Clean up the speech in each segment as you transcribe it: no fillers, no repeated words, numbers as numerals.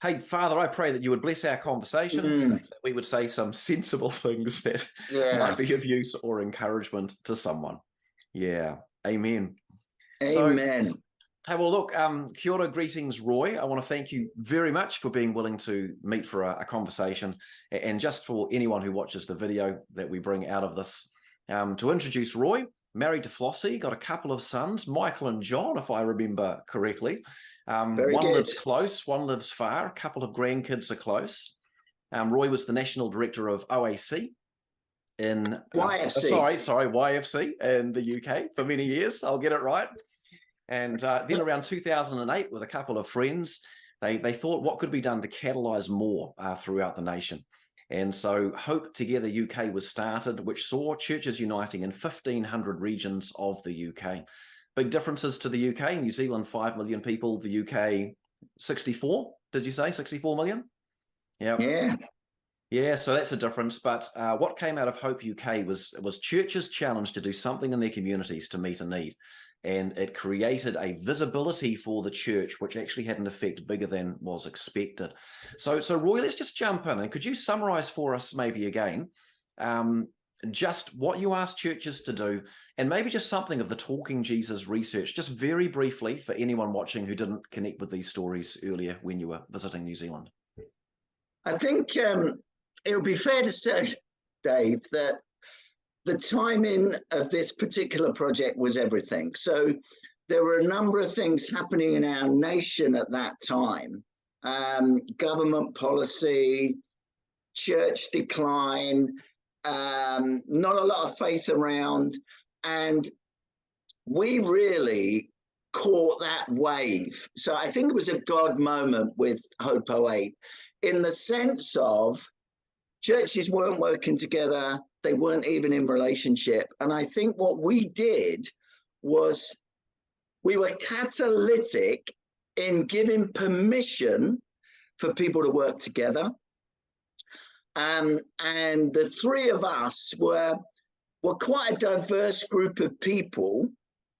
Hey, Father, I pray that you would bless our conversation, Mm, that we would say some sensible things that might yeah. be of use or encouragement to someone. Yeah, amen. So, Amen. hey, well, look, kia ora, greetings, Roy. I want to thank you very much for being willing to meet for a conversation. And just for anyone who watches the video that we bring out of this, to introduce Roy, married to Flossie, got a couple of sons, Michael and John, if I remember correctly. Very One good. lives close, one lives far, a couple of grandkids are close. Roy was the national director of OAC in, YFC. YFC in the UK for many years. I'll get it right. And then around 2008, with a couple of friends, they thought what could be done to catalyse more throughout the nation. And so Hope Together UK was started, which saw churches uniting in 1,500 regions of the UK. Big differences to the UK. New Zealand, 5 million people. The UK, 64. Did you say 64 million? Yeah. Yeah. Yeah, so that's a difference. But what came out of Hope UK was churches challenged to do something in their communities to meet a need. And it created a visibility for the church, which actually had an effect bigger than was expected. So Roy, let's just jump in. And could you summarize for us maybe again just what you asked churches to do, and maybe just something of the Talking Jesus research, just very briefly for anyone watching who didn't connect with these stories earlier when you were visiting New Zealand? I think it would be fair to say, Dave, that the timing of this particular project was everything. So there were a number of things happening in our nation at that time. Government policy, church decline, not a lot of faith around. And we really caught that wave. So I think it was a God moment with Hope 08 in the sense of churches weren't working together, they weren't even in relationship. And I think what we did was we were catalytic in giving permission for people to work together. And the three of us were quite a diverse group of people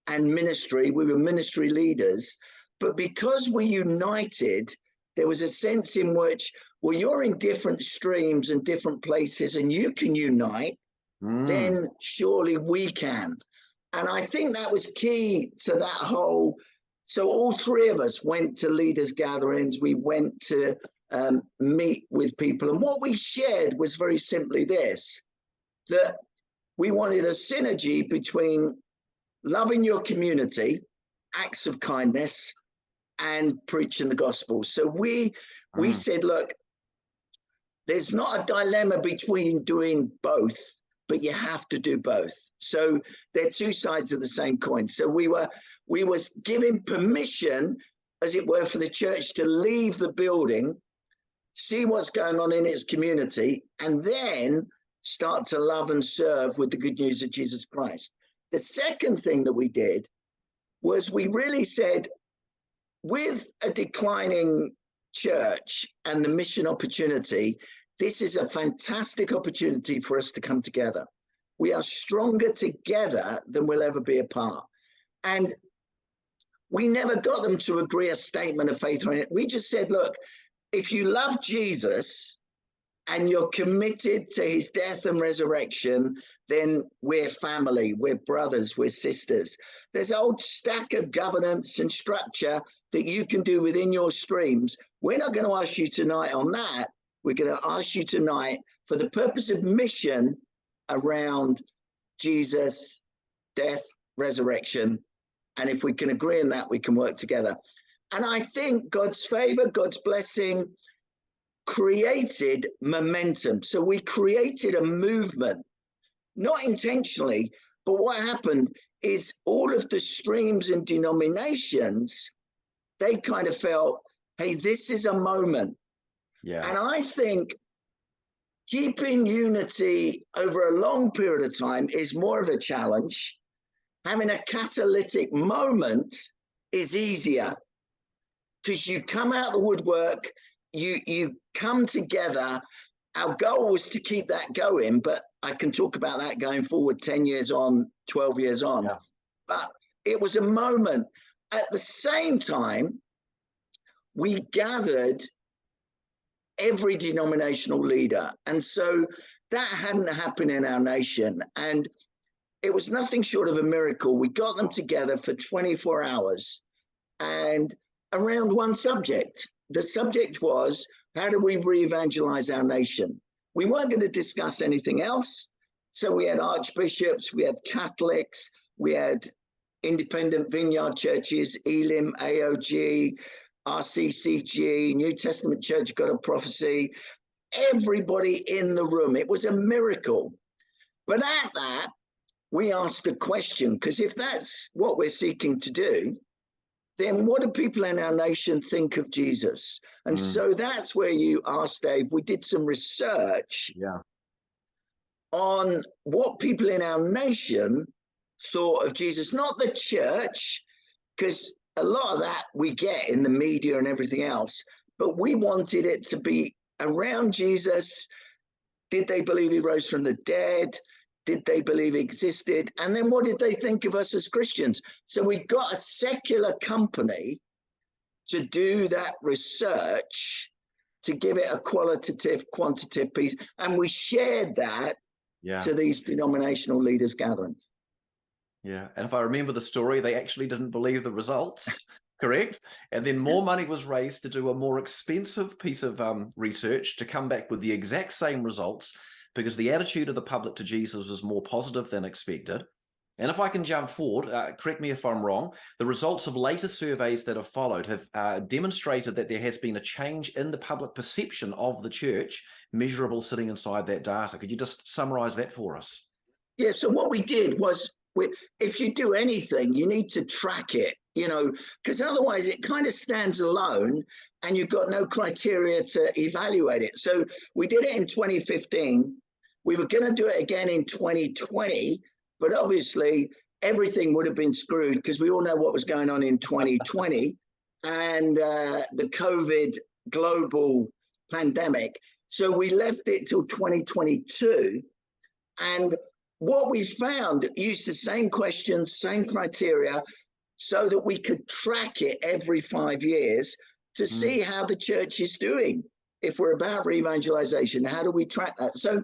and ministry. We were ministry leaders, but because we united, there was a sense in which, well, you're in different streams and different places and you can unite, then surely we can. And I think that was key to that whole. So all three of us went to leaders' gatherings. We went to meet with people. And what we shared was very simply this, that we wanted a synergy between loving your community, acts of kindness, and preaching the gospel. So we said, look, there's not a dilemma between doing both, but you have to do both. So they're two sides of the same coin. So we was giving permission, as it were, for the church to leave the building, see what's going on in its community, and then start to love and serve with the good news of Jesus Christ. The second thing that we did was we really said, with a declining church and the mission opportunity, this is a fantastic opportunity for us to come together. We are stronger together than we'll ever be apart. And we never got them to agree a statement of faith on it. We just said, look, if you love Jesus and you're committed to his death and resurrection, then we're family, we're brothers, we're sisters. There's an old stack of governance and structure that you can do within your streams. We're not going to ask you tonight on that. We're going to ask you tonight for the purpose of mission around Jesus, death, resurrection. And if we can agree on that, we can work together. And I think God's favor, God's blessing created momentum. So we created a movement, not intentionally, but what happened is all of the streams and denominations, they kind of felt, hey, this is a moment. Yeah. And I think keeping unity over a long period of time is more of a challenge. Having a catalytic moment is easier because you come out of the woodwork, you come together. Our goal was to keep that going, but I can talk about that going forward 10 years on, 12 years on. Yeah. But it was a moment. At the same time, we gathered every denominational leader. And so that hadn't happened in our nation. And it was nothing short of a miracle. We got them together for 24 hours and around one subject. The subject was, how do we re-evangelize our nation? We weren't going to discuss anything else. So we had archbishops, we had Catholics, we had independent vineyard churches, Elim, AOG, RCCG, New Testament Church God of Prophecy, everybody in the room. It was a miracle. But at that, we asked a question, because if that's what we're seeking to do, then what do people in our nation think of Jesus? And so that's where you asked, Dave. We did some research on what people in our nation thought of Jesus, not the church, because a lot of that we get in the media and everything else, but we wanted it to be around Jesus. Did they believe he rose from the dead? Did they believe he existed? And then what did they think of us as Christians? So we got a secular company to do that research, to give it a qualitative, quantitative piece. And we shared that to these denominational leaders' gatherings. Yeah. And if I remember the story, they actually didn't believe the results, correct? And then more money was raised to do a more expensive piece of research to come back with the exact same results, because the attitude of the public to Jesus was more positive than expected. And if I can jump forward, correct me if I'm wrong, the results of later surveys that have followed have demonstrated that there has been a change in the public perception of the church, measurable sitting inside that data. Could you just summarize that for us? Yeah, so what we did was, if you do anything, you need to track it, because otherwise it kind of stands alone and you've got no criteria to evaluate it. So we did it in 2015. We were going to do it again in 2020, but obviously everything would have been screwed because we all know what was going on in 2020 and the COVID global pandemic. So we left it till 2022. And what we found used the same questions, same criteria, so that we could track it every 5 years to see how the church is doing. If we're about re-evangelization, how do we track that? So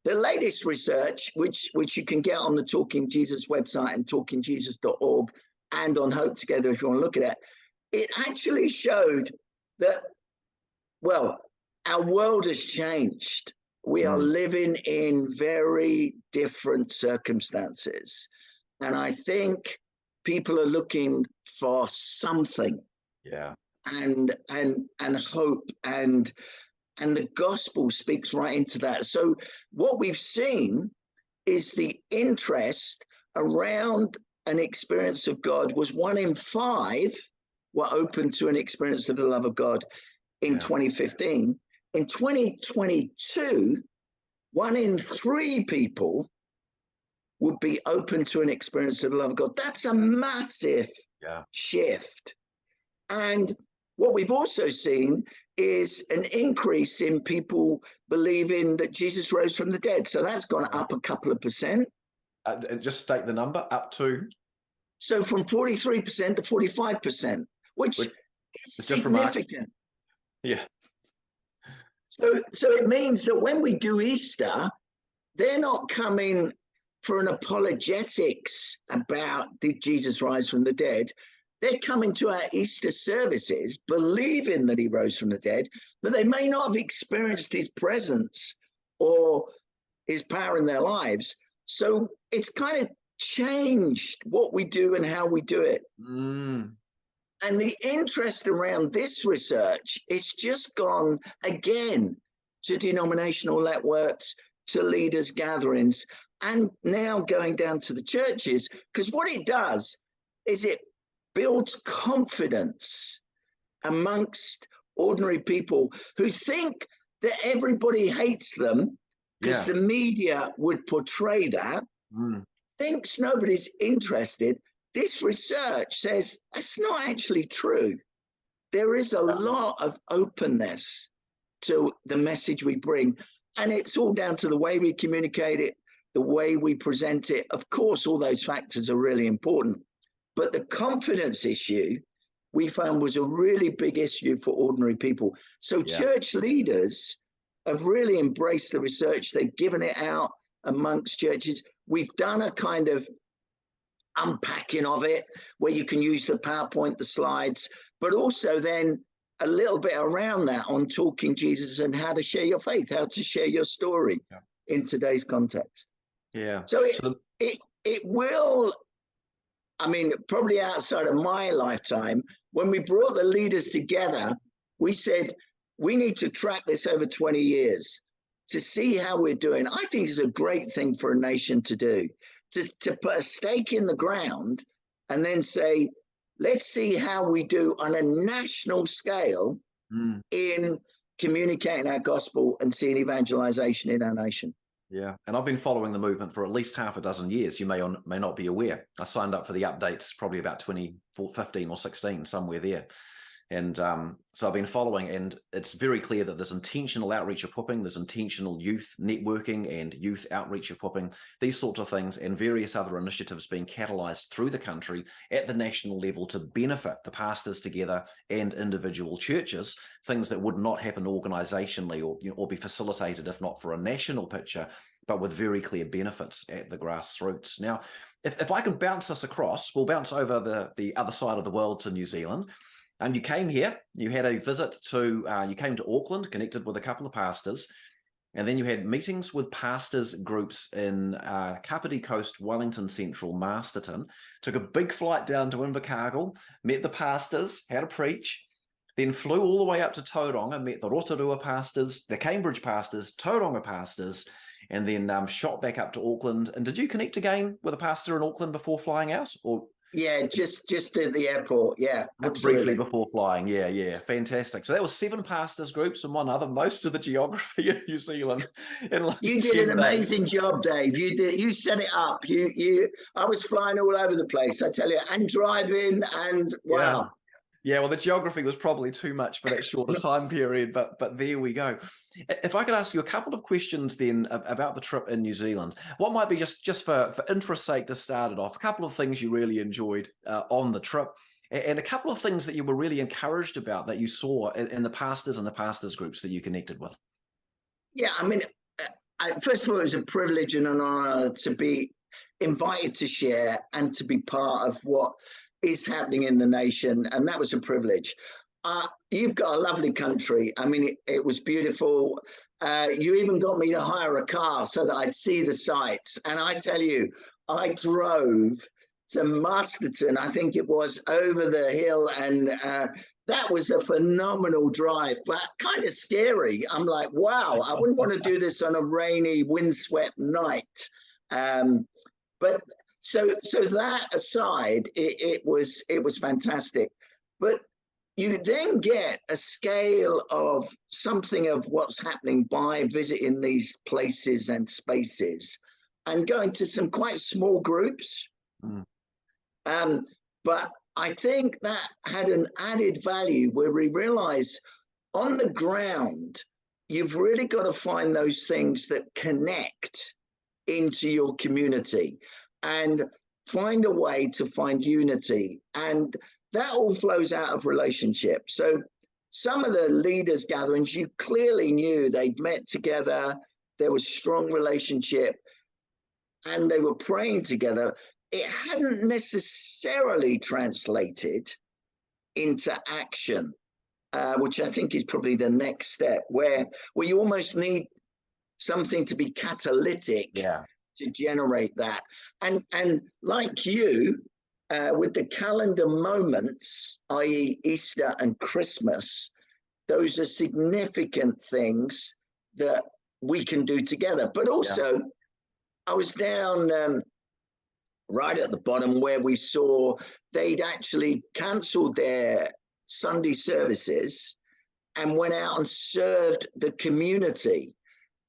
the latest research, which you can get on the Talking Jesus website and talkingjesus.org and on Hope Together if you want to look at it, it actually showed that, well, our world has changed. We are living in very different circumstances. And I think people are looking for something. Yeah. And hope, and the gospel speaks right into that. So what we've seen is the interest around an experience of God was 1 in 5 were open to an experience of the love of God in 2015. In 2022, 1 in 3 people would be open to an experience of the love of God. That's a massive shift. And what we've also seen is an increase in people believing that Jesus rose from the dead. So that's gone up a couple of percent. Just state the number, up to? So from 43% to 45%, which is just significant. Yeah. So it means that when we do Easter, they're not coming for an apologetics about did Jesus rise from the dead. They're coming to our Easter services believing that he rose from the dead, but they may not have experienced his presence or his power in their lives. So it's kind of changed what we do and how we do it. And the interest around this research is just gone again to denominational networks, to leaders' gatherings, and now going down to the churches, because what it does is it builds confidence amongst ordinary people who think that everybody hates them because the media would portray that, thinks nobody's interested. This research says that's not actually true. There is a lot of openness to the message we bring, and it's all down to the way we communicate it, the way we present it. Of course, all those factors are really important, but the confidence issue we found was a really big issue for ordinary people. So church leaders have really embraced the research. They've given it out amongst churches. We've done a kind of unpacking of it where you can use the PowerPoint, the slides, but also then a little bit around that on talking Jesus and how to share your faith, how to share your story in today's context. So it will, I mean, probably outside of my lifetime, when we brought the leaders together, we said, we need to track this over 20 years to see how we're doing. I think it's a great thing for a nation to do, to put a stake in the ground and then say, let's see how we do on a national scale in communicating our gospel and seeing evangelization in our nation. Yeah, and I've been following the movement for at least half a dozen years. You may or may not be aware. I signed up for the updates probably about 2015 or 16, somewhere there. And so I've been following, and it's very clear that there's intentional outreach equipping, there's intentional youth networking and youth outreach equipping, these sorts of things, and various other initiatives being catalyzed through the country at the national level to benefit the pastors together and individual churches, things that would not happen organizationally or be facilitated if not for a national picture, but with very clear benefits at the grassroots. Now, if I can bounce us across, we'll bounce over the other side of the world to New Zealand. You came here, you had a visit to, you came to Auckland, connected with a couple of pastors, and then you had meetings with pastors groups in Kapiti Coast, Wellington Central, Masterton, took a big flight down to Invercargill, met the pastors, had a preach, then flew all the way up to Tauranga, met the Rotorua pastors, the Cambridge pastors, Tauranga pastors, and then shot back up to Auckland. And did you connect again with a pastor in Auckland before flying out? Or yeah, just at the airport. Yeah, absolutely. Briefly before flying. Yeah, fantastic. So that was 7 pastors groups and one other, most of the geography of New Zealand. You did an amazing job, Dave. You did. You set it up. I was flying all over the place, I tell you, and driving, and wow. Yeah, well, the geography was probably too much for that shorter time period, but there we go. If I could ask you a couple of questions then about the trip in New Zealand, what might be just for interest's sake to start it off, a couple of things you really enjoyed on the trip, and a couple of things that you were really encouraged about that you saw in the pastors and the pastors groups that you connected with. Yeah, I mean, first of all, it was a privilege and an honor to be invited to share and to be part of what is happening in the nation, and that was a privilege. You've got a lovely country. I mean, it was beautiful. You even got me to hire a car so that I'd see the sights. And I tell you, I drove to Masterton, I think it was, over the hill, and that was a phenomenal drive, but kind of scary. I'm like, wow, I wouldn't want to do this on a rainy, windswept night. But so that aside, it was fantastic. But you then get a scale of something of what's happening by visiting these places and spaces and going to some quite small groups. But I think that had an added value where we realize on the ground, you've really got to find those things that connect into your community and find a way to find unity. And that all flows out of relationship. So some of the leaders gatherings, you clearly knew they'd met together, there was strong relationship, and they were praying together. It hadn't necessarily translated into action, which I think is probably the next step, where you almost need something to be catalytic to generate that. And like you, with the calendar moments, i.e. Easter and Christmas, those are significant things that we can do together. But also, I was down right at the bottom where we saw they'd actually cancelled their Sunday services and went out and served the community.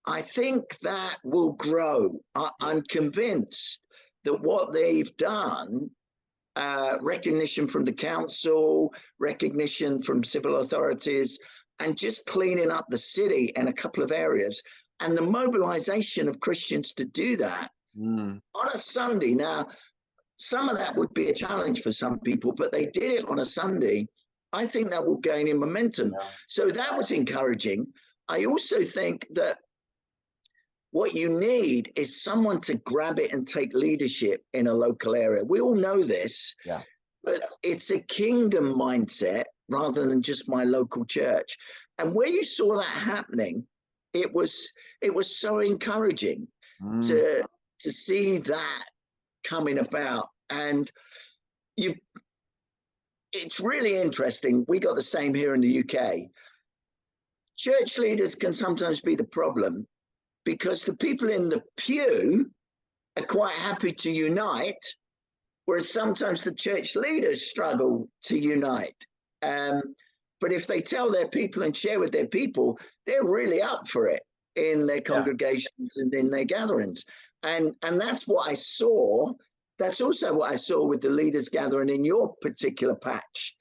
I think that will grow. I'm convinced that what they've done, recognition from the council, recognition from civil authorities, and just cleaning up the city in a couple of areas, and the mobilization of Christians to do that on a Sunday. Now, some of that would be a challenge for some people, but they did it on a Sunday. I think that will gain in momentum. Yeah. So that was encouraging. I also think that what you need is someone to grab it and take leadership in a local area. We all know this, Yeah. but it's a kingdom mindset rather than just my local church. And where you saw that happening, it was so encouraging to see that coming about. And it's really interesting. We got the same here in the UK. Church leaders can sometimes be the problem because the people in the pew are quite happy to unite, whereas sometimes the church leaders struggle to unite. But if they tell their people and share with their people, they're really up for it in their congregations and in their gatherings. And that's what I saw. That's also what I saw with the leaders gathering in your particular patch,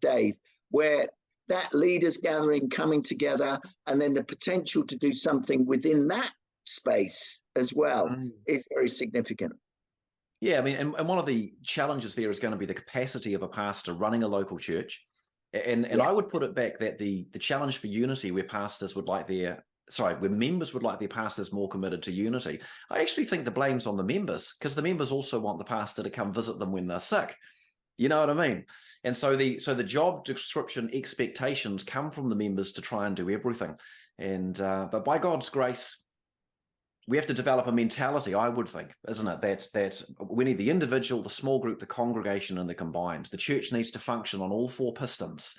Dave, where that leaders gathering coming together and then the potential to do something within that space as well is very significant. Yeah, I mean, and one of the challenges there is going to be the capacity of a pastor running a local church. And I would put it back that the challenge for unity where members would like their pastors more committed to unity. I actually think the blame's on the members, because the members also want the pastor to come visit them when they're sick. You know what I mean? And so the job description expectations come from the members to try and do everything. And but by God's grace, we have to develop a mentality, I would think, isn't it? That we need the individual, the small group, the congregation, and the combined. The church needs to function on all four pistons,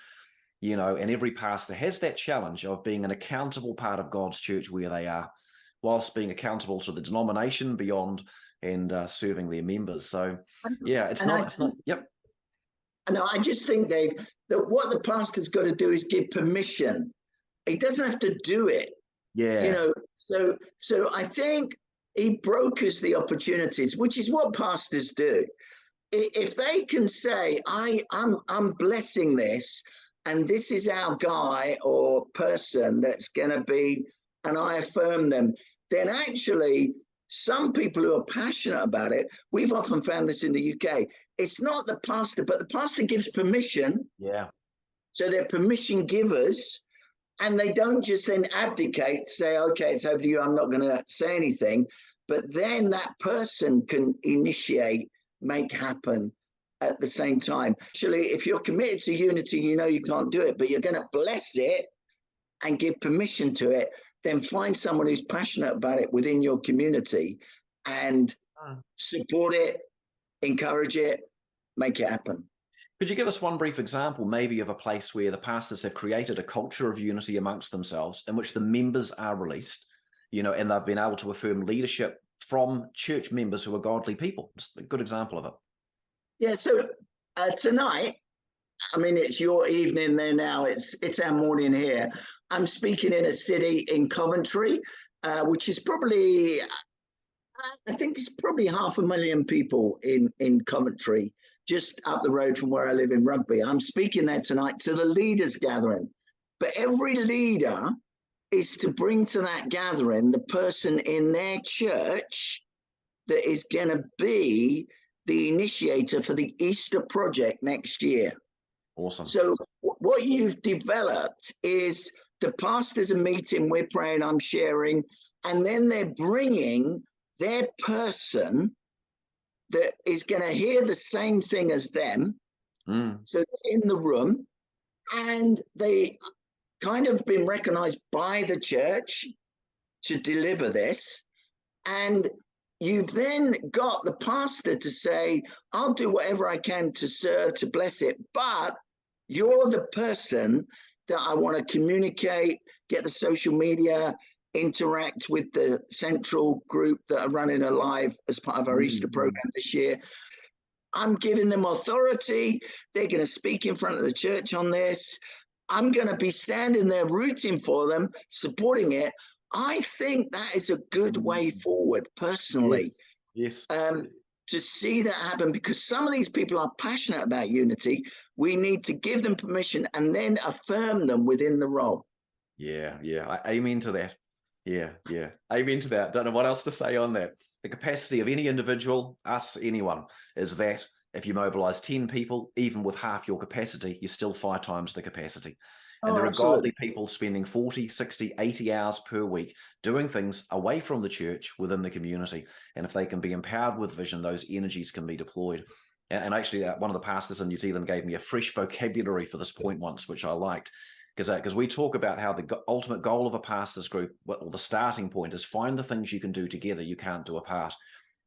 you know, and every pastor has that challenge of being an accountable part of God's church where they are, whilst being accountable to the denomination beyond and serving their members. So, yeah, it's not, yep. No, I just think, Dave, that what the pastor's got to do is give permission. He doesn't have to do it. Yeah. You know, so I think he brokers the opportunities, which is what pastors do. If they can say, I'm blessing this, and this is our guy or person that's going to be, and I affirm them, then actually some people who are passionate about it, we've often found this in the UK, it's not the pastor, but the pastor gives permission. Yeah. So they're permission givers. And they don't just then abdicate, say, okay, it's over to you, I'm not going to say anything. But then that person can initiate, make happen at the same time. Actually, if you're committed to unity, you know you can't do it, but you're going to bless it and give permission to it, then find someone who's passionate about it within your community and support it, encourage it, make it happen. Could you give us one brief example, maybe, of a place where the pastors have created a culture of unity amongst themselves in which the members are released, you know, and they've been able to affirm leadership from church members who are godly people? Just a good example of it. Yeah, so tonight, I mean, it's your evening there now, it's our morning here. I'm speaking in a city in Coventry, which is probably, I think it's probably 500,000 people in Coventry, just up the road from where I live in Rugby. I'm speaking there tonight to the leaders gathering. But every leader is to bring to that gathering the person in their church that is going to be the initiator for the Easter project next year. Awesome. So what you've developed is the pastors are meeting, we're praying, I'm sharing, and then they're bringing their person that is going to hear the same thing as them. So in the room, and they kind of been recognized by the church to deliver this. And you've then got the pastor to say, I'll do whatever I can to serve, to bless it, but you're the person that I want to communicate, get the social media, interact with the central group that are running a live as part of our Easter program this year. I'm giving them authority. They're going to speak in front of the church on this. I'm going to be standing there rooting for them, supporting it. I think that is a good way forward, personally. Yes. To see that happen, because some of these people are passionate about unity. We need to give them permission and then affirm them within the role. Yeah, I amen to that. Yeah, yeah. Amen to that. Don't know what else to say on that. The capacity of any individual, us, anyone, is that if you mobilize 10 people, even with half your capacity, you're still 5 times the capacity. And Oh, there are absolutely. godly people spending 40, 60, 80 hours per week doing things away from the church within the community. And if they can be empowered with vision, those energies can be deployed. And actually, one of the pastors in New Zealand gave me a fresh vocabulary for this point once, which I liked. Because we talk about how the ultimate goal of a pastors group, or the starting point, is find the things you can do together you can't do apart.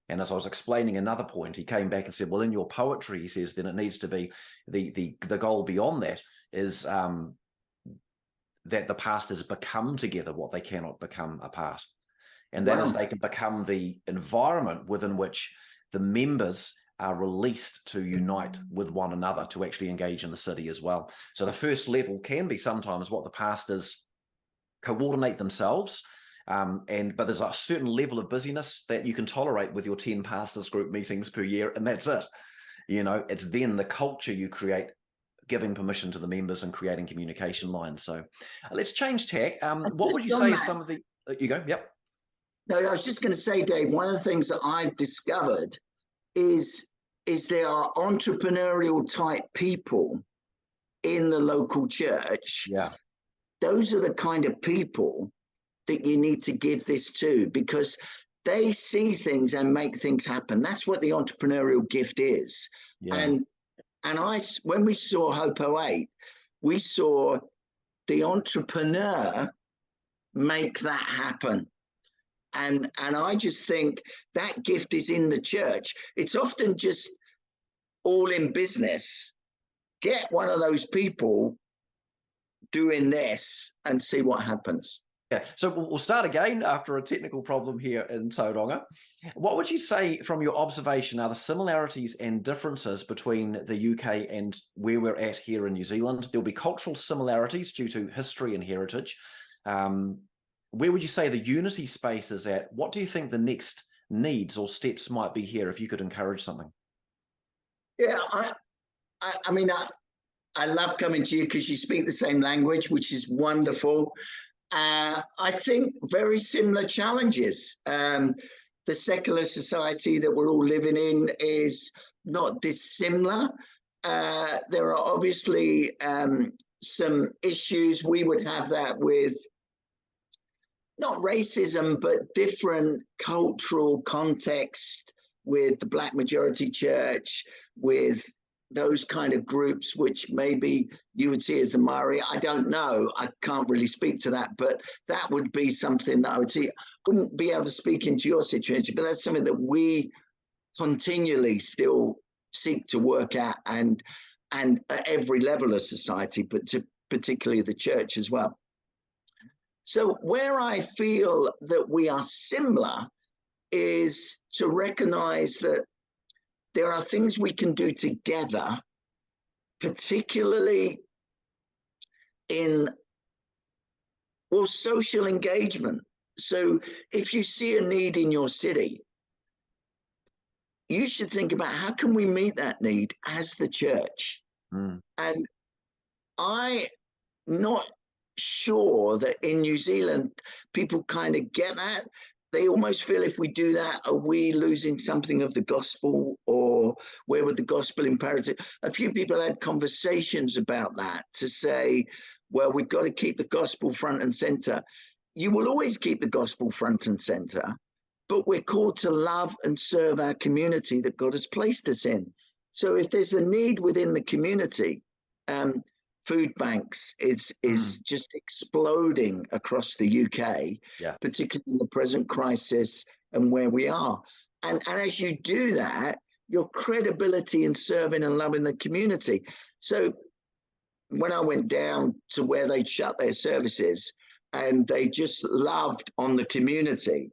And as I was explaining another point, he came back and said, well, in your poetry, he says, then it needs to be the goal beyond that is that the pastors become together what they cannot become apart. And that is Wow. they can become the environment within which the members are released to unite with one another to actually engage in the city as well. So the first level can be sometimes what the pastors coordinate themselves, but there's a certain level of busyness that you can tolerate with your 10 pastors group meetings per year, and that's it. It's then the culture you create, giving permission to the members and creating communication lines. So let's change tack. What would you say is some of the... You go, yep. No, I was just going to say, Dave, one of the things that I've discovered is there are entrepreneurial type people in the local church. Yeah. Those are the kind of people that you need to give this to, because they see things and make things happen. That's what the entrepreneurial gift is. Yeah. And when we saw Hope 08, we saw the entrepreneur make that happen. And I just think that gift is in the church. It's often just all in business. Get one of those people doing this and see what happens. Yeah, so we'll start again after a technical problem here in Tauranga. What would you say from your observation are the similarities and differences between the UK and where we're at here in New Zealand? There'll be cultural similarities due to history and heritage. Where would you say the unity space is at? What do you think the next needs or steps might be here if you could encourage something? Yeah, I mean, I love coming to you because you speak the same language, which is wonderful. I think very similar challenges. The secular society that we're all living in is not dissimilar. There are obviously some issues. We would have that with not racism, but different cultural context with the Black majority church, with those kind of groups, which maybe you would see as a Maori. I don't know. I can't really speak to that, but that would be something that I would see. I wouldn't be able to speak into your situation, but that's something that we continually still seek to work at, and at every level of society, but particularly the church as well. So where I feel that we are similar is to recognize that there are things we can do together, particularly in social engagement. So if you see a need in your city, you should think about how can we meet that need as the church. And I'm not sure that in New Zealand people kind of get that. They almost feel if we do that, are we losing something of the gospel, or where would the gospel imperative? A few people had conversations about that to say, well, we've got to keep the gospel front and center. You will always keep the gospel front and center, but we're called to love and serve our community that God has placed us in. So if there's a need within the community, food banks is just exploding across the UK, particularly in the present crisis and where we are. And as you do that, your credibility in serving and loving the community. So when I went down to where they'd shut their services and they just loved on the community,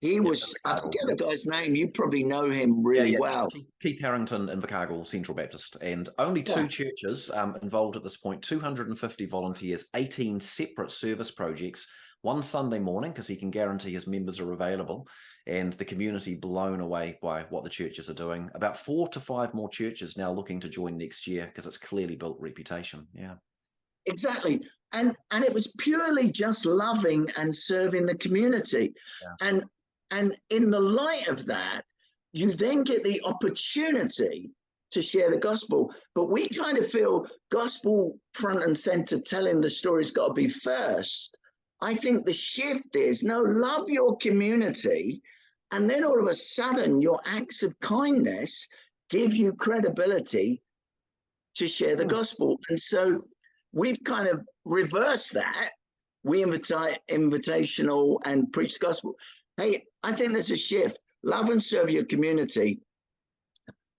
he was, I forget the guy's name, you probably know him really well. Keith Harrington in Invercargill Central Baptist, and only 2 churches involved at this point, 250 volunteers, 18 separate service projects, one Sunday morning, because he can guarantee his members are available, and the community blown away by what the churches are doing. About 4 to 5 more churches now looking to join next year because it's clearly built reputation. Yeah. Exactly. and it was purely just loving and serving the community. Yeah. And in the light of that, you then get the opportunity to share the gospel. But we kind of feel gospel front and center, telling the story's got to be first. I think the shift is, no, love your community, and then all of a sudden your acts of kindness give you credibility to share the gospel. And so we've kind of reversed that. We invitational and preach the gospel. Hey, I think there's a shift. Love and serve your community.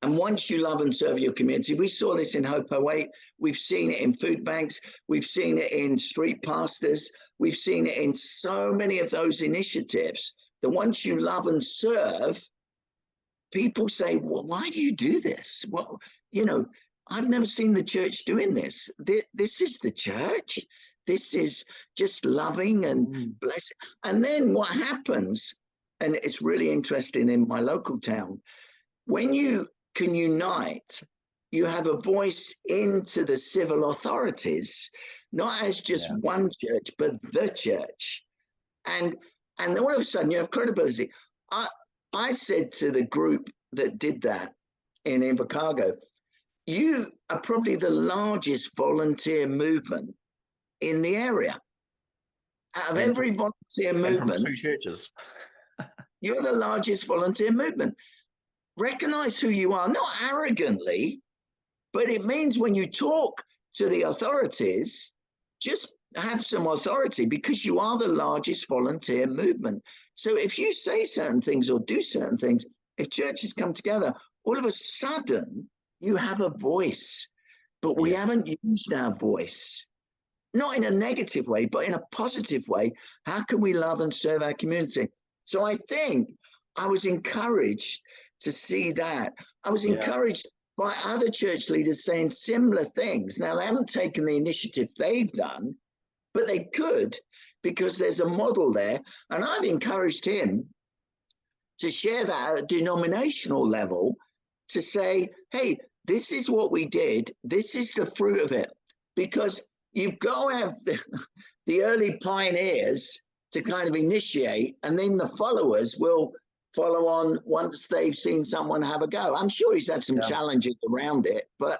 And once you love and serve your community, we saw this in Hope 08. We've seen it in food banks. We've seen it in street pastors. We've seen it in so many of those initiatives that once you love and serve, people say, well, why do you do this? Well, I've never seen the church doing this. This is the church. This is just loving and blessing. And then what happens, and it's really interesting in my local town, when you can unite, you have a voice into the civil authorities, not as just one church, but the church. And then all of a sudden you have credibility. I said to the group that did that in Invercargill, you are probably the largest volunteer movement in the area. Out of every volunteer movement, from 2 churches. You're the largest volunteer movement. Recognize who you are, not arrogantly, but it means when you talk to the authorities, just have some authority because you are the largest volunteer movement. So if you say certain things or do certain things, if churches come together, all of a sudden you have a voice, but we haven't used our voice, not in a negative way, but in a positive way. How can we love and serve our community? So I think I was encouraged to see that. I was encouraged by other church leaders saying similar things. Now, they haven't taken the initiative they've done, but they could, because there's a model there. And I've encouraged him to share that at a denominational level, to say, hey, this is what we did. This is the fruit of it. Because you've got to have the early pioneers to kind of initiate, and then the followers will follow on once they've seen someone have a go. I'm sure he's had some challenges around it, but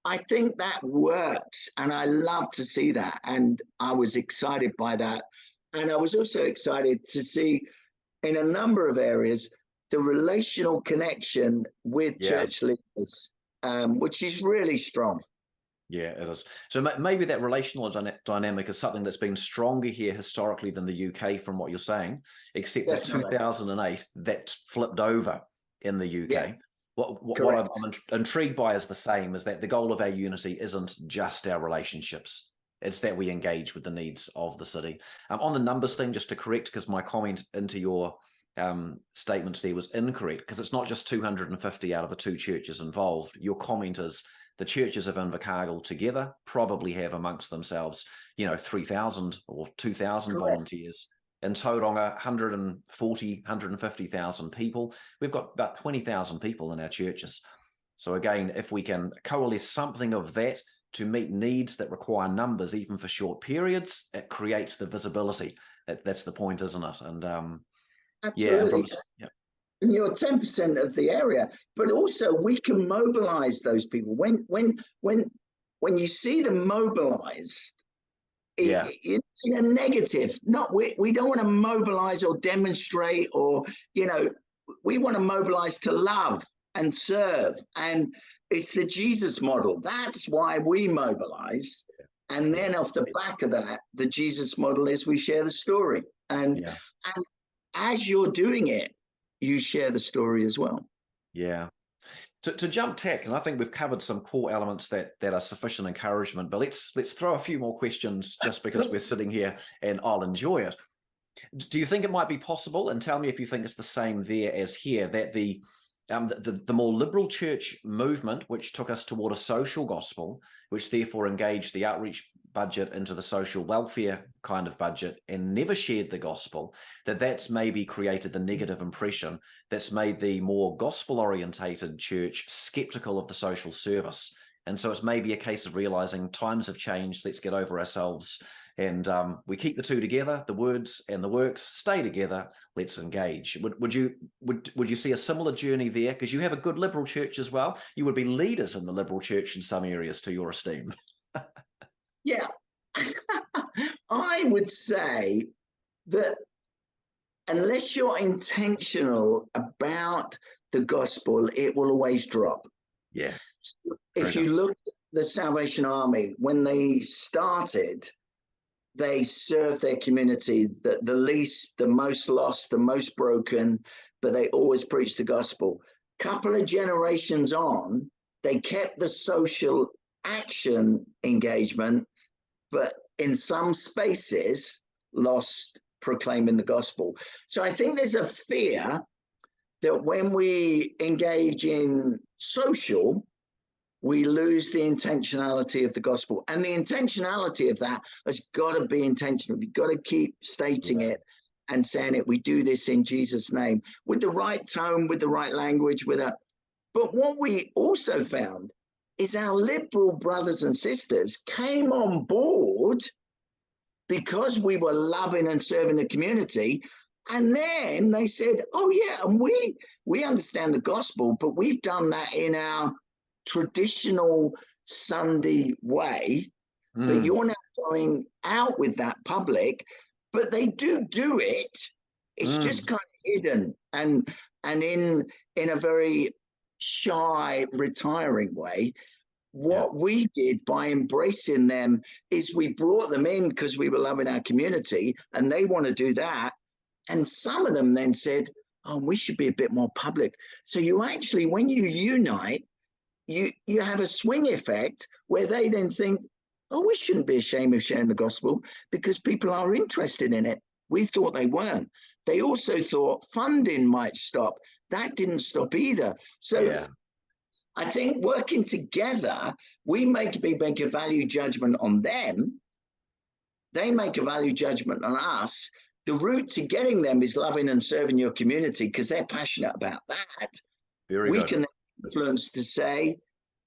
I think that works, and I love to see that. And I was excited by that. And I was also excited to see in a number of areas the relational connection with church leaders, which is really strong. Yeah, it is. So maybe that relational dynamic is something that's been stronger here historically than the UK, from what you're saying, except that 2008, that flipped over in the UK. Yeah. What I'm intrigued by is the same, is that the goal of our unity isn't just our relationships. It's that we engage with the needs of the city. On the numbers thing, just to correct, because my comment into your statements there was incorrect, because it's not just 250 out of the 2 churches involved. Your comment is the churches of Invercargill together probably have amongst themselves, 3,000 or 2,000 volunteers. In Tauranga, 140, 150,000 people. We've got about 20,000 people in our churches. So again, if we can coalesce something of that to meet needs that require numbers, even for short periods, it creates the visibility. That's the point, isn't it? And absolutely. And you're 10% of the area, but also we can mobilize those people. When you see them mobilized, in a negative, we don't want to mobilize or demonstrate, or we want to mobilize to love and serve. And it's the Jesus model. That's why we mobilize. And then off the back of that, the Jesus model is we share the story. And as you're doing it, you share the story as well. Yeah. To jump tack, and I think we've covered some core elements that are sufficient encouragement, but let's throw a few more questions just because we're sitting here, and I'll enjoy it. Do you think it might be possible, and tell me if you think it's the same there as here, that the more liberal church movement, which took us toward a social gospel, which therefore engaged the outreach budget into the social welfare kind of budget and never shared the gospel, that's maybe created the negative impression that's made the more gospel orientated church skeptical of the social service And so it's maybe a case of realizing times have changed. Let's get over ourselves. And we keep the two together. The words and the works stay together. Let's engage. Would you see a similar journey there? Because you have a good liberal church as well. You would be leaders in the liberal church in some areas, to your esteem. Yeah, I would say that unless you're intentional about the gospel, it will always drop. Yeah. If you look at the Salvation Army, when they started, they served their community, the least, the most lost, the most broken, but they always preached the gospel. Couple of generations on, they kept the social action engagement, but in some spaces lost proclaiming the gospel. So I think there's a fear that when we engage in social, we lose the intentionality of the gospel. And the intentionality of that has got to be intentional. We've got to keep stating it and saying it. We do this in Jesus' name with the right tone, with the right language, but what we also found is our liberal brothers and sisters came on board because we were loving and serving the community. And then they said, oh yeah, and we understand the gospel, but we've done that in our traditional Sunday way, but you're now going out with that public, but they do it. It's just kind of hidden and in a very shy, retiring way. What we did by embracing them is we brought them in because we were loving our community and they want to do that. And some of them then said, oh, we should be a bit more public. So you actually, when you unite, you have a swing effect where they then think, oh, we shouldn't be ashamed of sharing the gospel because people are interested in it. We thought they weren't. They also thought funding might stop. That didn't stop either. So I think working together, we make a value judgment on them. They make a value judgment on us. The route to getting them is loving and serving your community because they're passionate about that. Very we good. Can influence to say,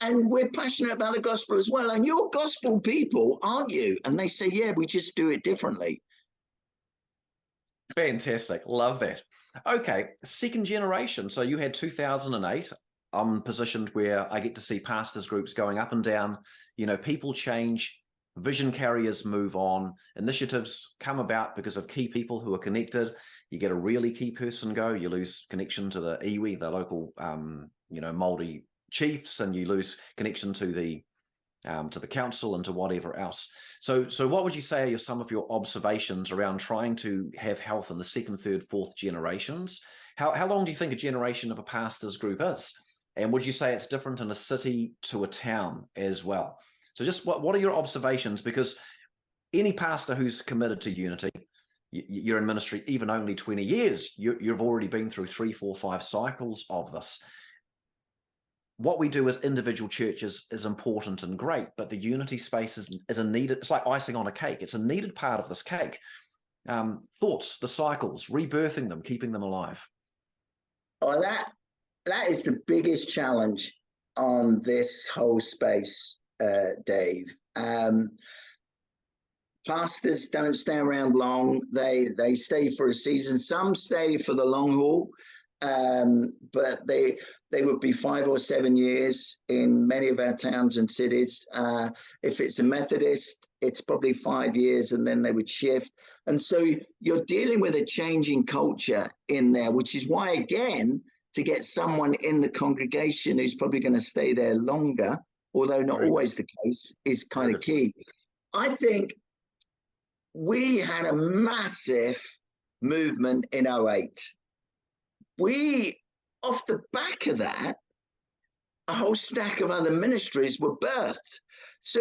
and we're passionate about the gospel as well. And you're gospel people, aren't you? And they say, yeah, we just do it differently. Fantastic. Love that. Okay. Second generation. So you had 2008. I'm positioned where I get to see pastors groups going up and down. You know, people change, vision carriers move on, initiatives come about because of key people who are connected. You get a really key person go, you lose connection to the iwi, the local, Māori chiefs, and you lose connection to the council and to whatever else. So what would you say are some of your observations around trying to have health in the second, third, fourth generations? How long do you think a generation of a pastor's group is? And would you say it's different in a city to a town as well? So just what are your observations? Because any pastor who's committed to unity, you're in ministry even only 20 years, you've already been through 3, 4, 5 cycles of this. What we do as individual churches is important and great, but the unity space is a needed, it's like icing on a cake. It's a needed part of this cake. Thoughts, the cycles, rebirthing them, keeping them alive. Oh, that is the biggest challenge on this whole space, Dave. Pastors don't stay around long. They stay for a season. Some stay for the long haul, but they would be 5 or 7 years in many of our towns and cities. If it's a Methodist, it's probably 5 years, and then they would shift. And so you're dealing with a changing culture in there, which is why, again, to get someone in the congregation who's probably going to stay there longer, although not always the case, is kind of key. I think we had a massive movement in 2008. Off the back of that, a whole stack of other ministries were birthed. So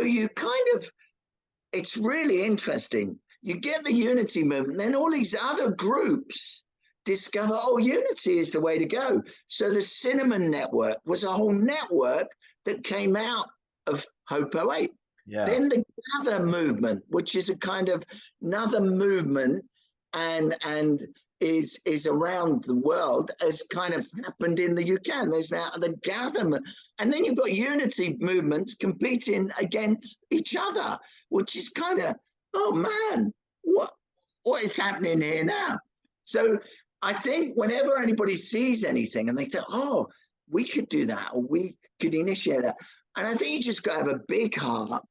it's really interesting. You get the unity movement, then all these other groups discover, oh, unity is the way to go. So the Cinnamon Network was a whole network that came out of Hope 08. Yeah. Then the Gather movement, which is a kind of another movement, and is around the world has kind of happened in the UK. And there's now the gatherment, and then you've got unity movements competing against each other, which is kind of, oh man, what is happening here now? So I think whenever anybody sees anything and they think, oh, we could do that, or we could initiate that, and I think you just got to have a big heart,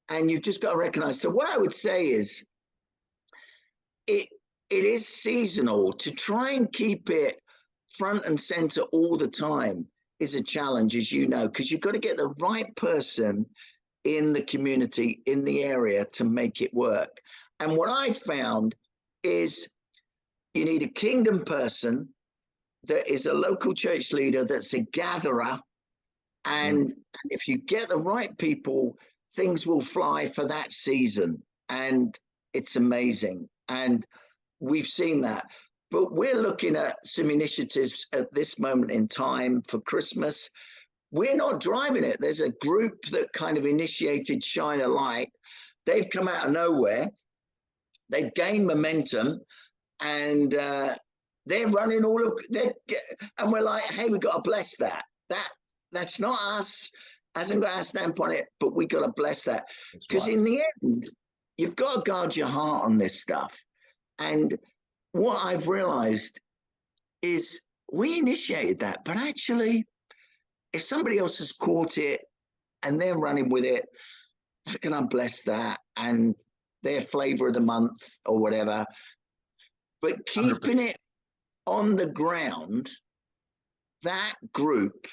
and you've just got to recognize. So what I would say is, it is seasonal. To try and keep it front and center all the time is a challenge, as you know, because you've got to get the right person in the community, in the area, to make it work. And what I found is you need a kingdom person that is a local church leader, that's a gatherer. And if you get the right people, things will fly for that season. And it's amazing. And we've seen that. But we're looking at some initiatives at this moment in time for Christmas. We're not driving it. There's a group that kind of initiated Shine a Light. They've come out of nowhere. They've gained momentum, and they're running all of that. And we're like, hey, we've got to bless that. That's not us, hasn't got our stamp on it, but we got to bless that. Because in the end, you've got to guard your heart on this stuff. And what I've realized is we initiated that, but actually, if somebody else has caught it and they're running with it, how can I bless that? And their flavor of the month or whatever. But keeping 100%. It on the ground, that group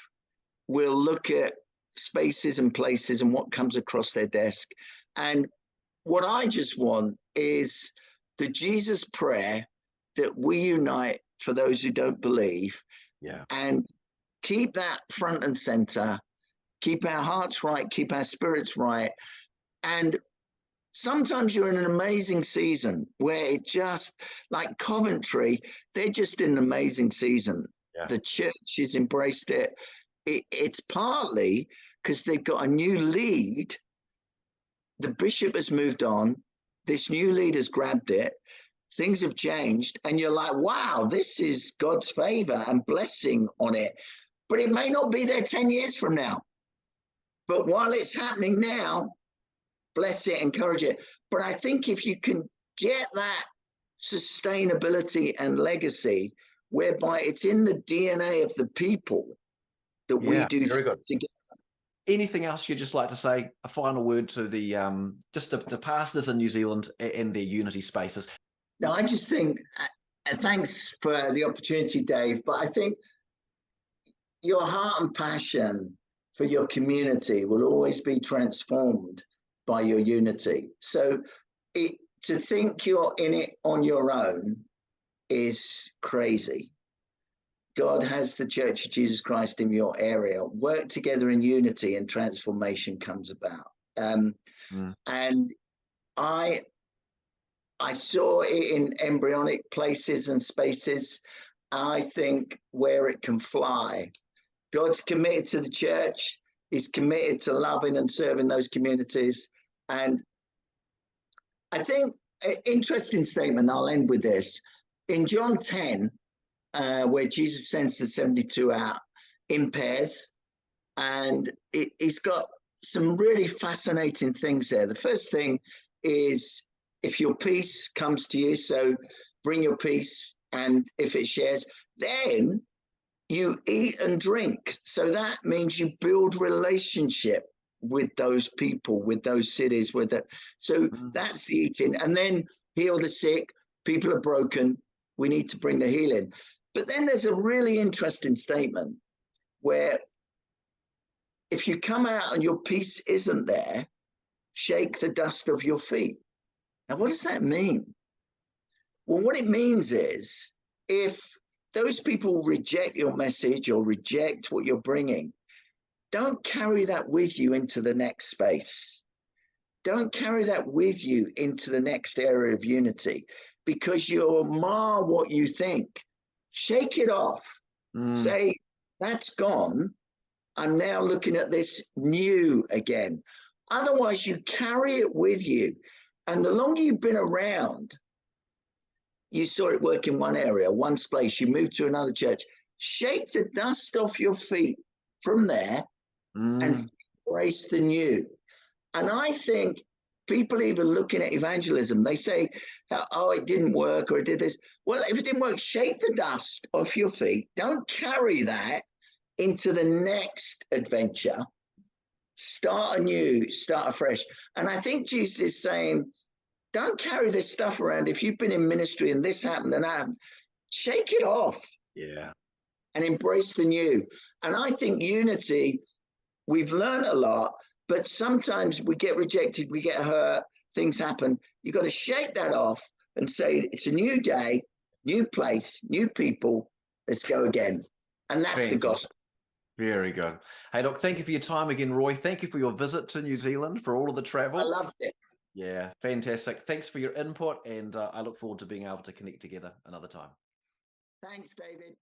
will look at spaces and places and what comes across their desk. And what I just want is the Jesus prayer, that we unite for those who don't believe. Yeah. And keep that front and center, keep our hearts right, keep our spirits right. And sometimes you're in an amazing season where it just, like Coventry, they're just in an amazing season. Yeah. The church has embraced it. It's partly because they've got a new lead. The bishop has moved on. This new lead has grabbed it. Things have changed. And you're like, wow, this is God's favor and blessing on it. But it may not be there 10 years from now. But while it's happening now, bless it, encourage it. But I think if you can get that sustainability and legacy, whereby it's in the DNA of the people that we do very good. Together. Anything else you'd just like to say? A final word to the just to pastors in New Zealand and their unity spaces. No, I just think, thanks for the opportunity, Dave, but I think your heart and passion for your community will always be transformed by your unity. So to think you're in it on your own is crazy. God has the Church of Jesus Christ in your area. Work together in unity and transformation comes about. And I saw it in embryonic places and spaces. I think where it can fly. God's committed to the church. He's committed to loving and serving those communities. And I think an interesting statement, I'll end with this. In John 10, where Jesus sends the 72 out in pairs, and he's got some really fascinating things there. The first thing is, if your peace comes to you, so bring your peace, and if it shares, then you eat and drink. So that means you build relationship with those people, with those cities, with it. So that's the eating. And then heal the sick. People are broken. We need to bring the healing. But then there's a really interesting statement where if you come out and your peace isn't there, shake the dust of your feet. Now, what does that mean? Well, what it means is, if those people reject your message or reject what you're bringing, don't carry that with you into the next space. Don't carry that with you into the next area of unity, because you'll mar what you think. Shake it off. Say, that's gone. I'm now looking at this new again. Otherwise, you carry it with you. And the longer you've been around, you saw it work in one area, one space, you moved to another church, shake the dust off your feet from there and embrace the new. And I think people even looking at evangelism, they say, oh, it didn't work or it did this. Well, if it didn't work, shake the dust off your feet. Don't carry that into the next adventure. Start anew, start afresh. And I think Jesus is saying, don't carry this stuff around. If you've been in ministry and this happened and that happened, shake it off. Yeah. And embrace the new. And I think unity, we've learned a lot, but sometimes we get rejected, we get hurt, things happen. You've got to shake that off and say, it's a new day, new place, new people. Let's go again. And that's the gospel. Very good. Hey, look, thank you for your time again, Roy. Thank you for your visit to New Zealand, for all of the travel. I loved it. Yeah, fantastic. Thanks for your input, and I look forward to being able to connect together another time. Thanks, David.